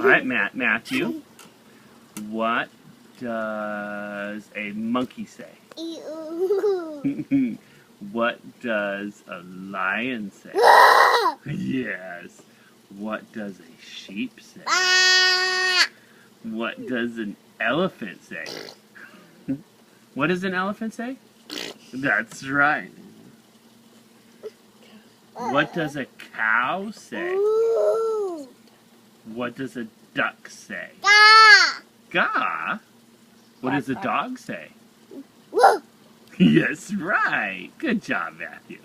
All right, Matthew. What does a monkey say? What does a lion say? Yes. What does a sheep say? What does an elephant say? What does an elephant say? That's right. What does a cow say? What does a duck say? Gah! What does a dog say? Yes, right. Good job, Matthew.